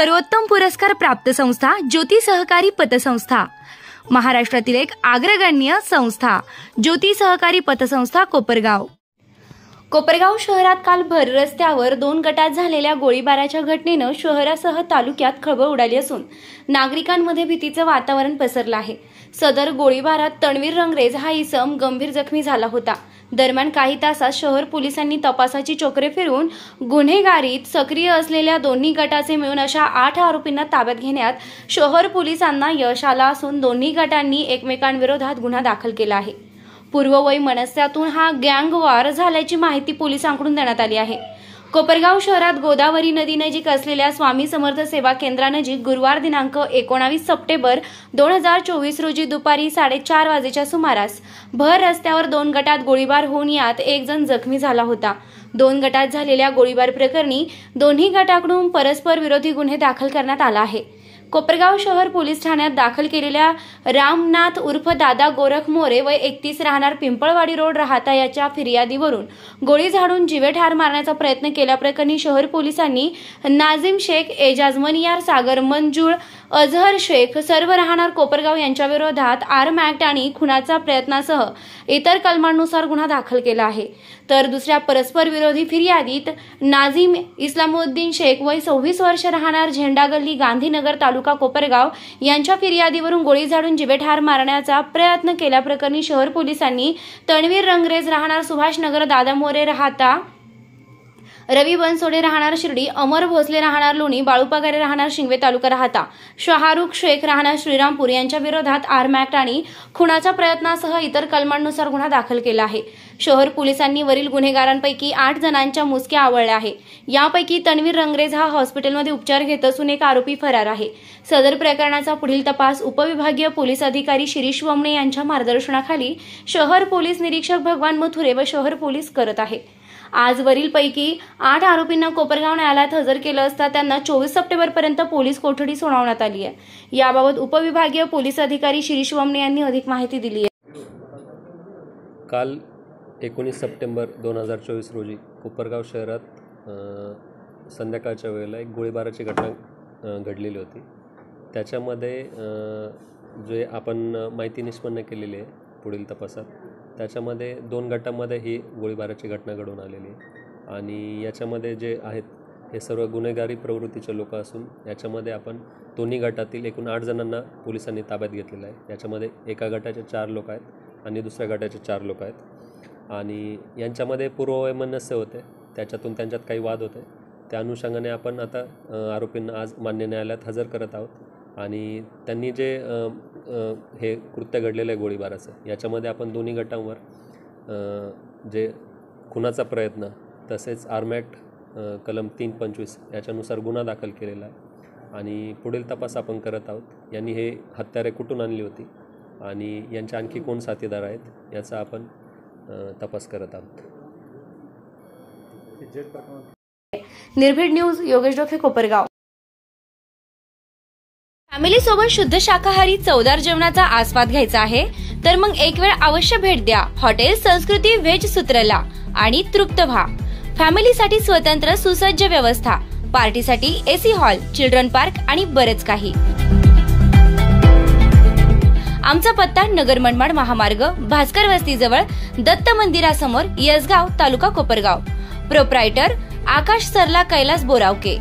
सर्वोत्तम पुरस्कार प्राप्त संस्था ज्योती सहकारी पतसंस्था, महाराष्ट्रातील एक अग्रगण्य संस्था ज्योती सहकारी पतसंस्था कोपरगाव। कोपरगाव शहरात काल भर रस्त्यावर 2 गटात झालेल्या गोळीबाराच्या घटनेनं शहरासह तालुक्यात खळबळ उडाली असून नागरिकांमध्ये भीतीचं वातावरण पसरलं आहे। सदर गोळीबारात तणवीर रंगरेज हा इसम गंभीर जखमी झाला होता। दरम्यान काही तासात शहर पोलिसांनी तपासाची चक्रे फिरवून गुन्हेगारीत सक्रिय असलेल्या दोन्ही गटाचे मिळून अशा 8 आरोपींना ताब्यात घेण्यात शहर पोलिसांना यश आलं असून दोन्ही गटांनी एकमेकांविरोधात गुन्हा दाखल केला आहे। पूर्ववय मनस्यातून हा गँगवॉर झाल्याची माहिती पोलिसांकडून देण्यात आली आहे। कोपरगाव शहरात गोदावरी नदीनजीक असलेल्या स्वामी समर्थ सेवा केंद्रानजीक गुरुवार दिनांक 19 सप्टेंबर 2024 रोजी दुपारी 4:30 वाजेच्या सुमारास भर रस्त्यावर 2 गटात गोळीबार होऊन यात एक जण जखमी झाला होता। 2 गटात झालेल्या गोळीबार प्रकरणी दोन्ही गटाकडून परस्पर विरोधी गुन्हे दाखल करण्यात आला आहे। कोपरगाव शहर पोलीस ठाण्यात दाखल केलेल्या रामनाथ उर्फ दादा गोरख मोरे वय 31 राहणार पिंपळवाडी रोड राहता याच्या फिर्यादीवरून गोळी झाडून जीवे ठार मारण्याचा प्रयत्न केल्याप्रकरणी शहर पोलिसांनी नाझिम शेख, एजाज मनियार, सागर मंजूळ, अझहर शेख सर्व राहणार कोपरगाव यांच्या विरोधात आर्म ऍक्ट आणि खुनाचा प्रयत्नासह इतर कलमांनुसार गुन्हा दाखल केला आहे। तर दुसऱ्या परस्पर विरोधी फिर्यादीत नाझिम इस्लामुद्दीन शेख वय 26 वर्ष राहणार झेंडा गल्ली गांधीनगर तालुका कोपरगाव यांच्या फिर्यादीवरून गोळी झाडून जीवे ठार मारण्याचा प्रयत्न केल्याप्रकरणी शहर पोलिसांनी तणवीर रंगरेज राहणार सुभाषनगर, दादा मोरे राहता रवी बनसोडे राहणार शिर्डी, अमर भोसले राहणार लोणी, बाळू पगारे राहणार शिंगवे तालुका राहता, शाहरुख शेख राहणार श्रीरामपूर यांच्या विरोधात आर्म ऍक्ट आणि खुनाच्या प्रयत्नासह इतर कलमांनुसार गुन्हा दाखल केला आहे। शहर पोलिसांनी वरील गुन्हेगारांपैकी 8 जणांच्या मुसक्या आवळल्या आहे। यापैकी तणवीर रंगरेज हा हॉस्पिटलमध्ये उपचार घेत असून एक आरोपी फरार आहे। सदर प्रकरणाचा पुढील तपास उपविभागीय पोलीस अधिकारी शिरीष वमणे यांच्या मार्गदर्शनाखाली शहर पोलीस निरीक्षक भगवान मथुरे व शहर पोलीस करत आहे। आज वरील पैकी 8 आरोपींना कोपरगाव न्यायालयात हजर केलं असता त्यांना 24 सप्टेंबर पर्यंत पोलीस कोठडी सुनावण्यात आली आहे। याबाबत उपविभागीय पोलीस अधिकारी शिरीष वमणे यांनी अधिक माहिती दिली आहे। काल 19 सप्टेंबर 2024 रोजी कोपरगाव शहरात संध्याकाळच्या वेळेला एक गोळीबाराची घटना घडलेली होती। त्याच्यामध्ये जे आपण माहिती निष्पन्न केलेली आहे पुढील तपासात, त्याच्यामध्ये 2 गटामध्ये ही गोळीबाराची घटना घडून आलेली आहे आणि याच्यामध्ये जे आहेत हे सर्व गुन्हेगारी प्रवृत्तीचे लोक असून याच्यामध्ये आपण दोन्ही गटातील एकूण 8 जणांना पोलिसांनी ताब्यात घेतलेलं आहे। याच्यामध्ये एका गटाचे 4 लोक आहेत आणि दुसऱ्या गटाचे 4 लोक आहेत आणि यांच्यामध्ये पूर्ववय मनस्य होते, त्याच्यातून त्यांच्यात काही वाद होते। त्या अनुषंगाने आपण आता आरोपींना आज मान्य न्यायालयात हजर करत आहोत आणि त्यांनी जे हे कृत्य घडलेलं आहे गोळीबाराचं, याच्यामध्ये आपण दोन्ही गटांवर जे खुनाचा प्रयत्न तसेच आर्म ॲक्ट कलम 325 याच्यानुसार गुन्हा दाखल केलेला आहे आणि पुढील तपास आपण करत आहोत। यांनी हे हत्यारे कुठून आणली होती आणि यांचे आणखी कोण साथीदार आहेत याचा आपण तपास करत आहोत। निर्भीड न्यूज, योगेश डोके, कोपरगाव। फॅमिली सोबत शुद्ध शाकाहारी चवदार जेवणाचा आस्वाद घ्यायचा आहे तर मग एक वेळ अवश्य भेट द्या हॉटेल संस्कृती व्हेज सूत्रला आणि तृप्त व्हा। फॅमिलीसाठी स्वतंत्र सुसज्ज व्यवस्था, पार्टीसाठी एसी हॉल, चिल्ड्रन पार्क आणि बरेच काही। आमचा पत्ता नगर मनमाड महामार्ग, भास्कर वस्ती जवळ, दत्त मंदिरासमोर, यसगाव तालुका कोपरगाव। प्रोप्रायटर आकाश सरला कैलास बोरावके।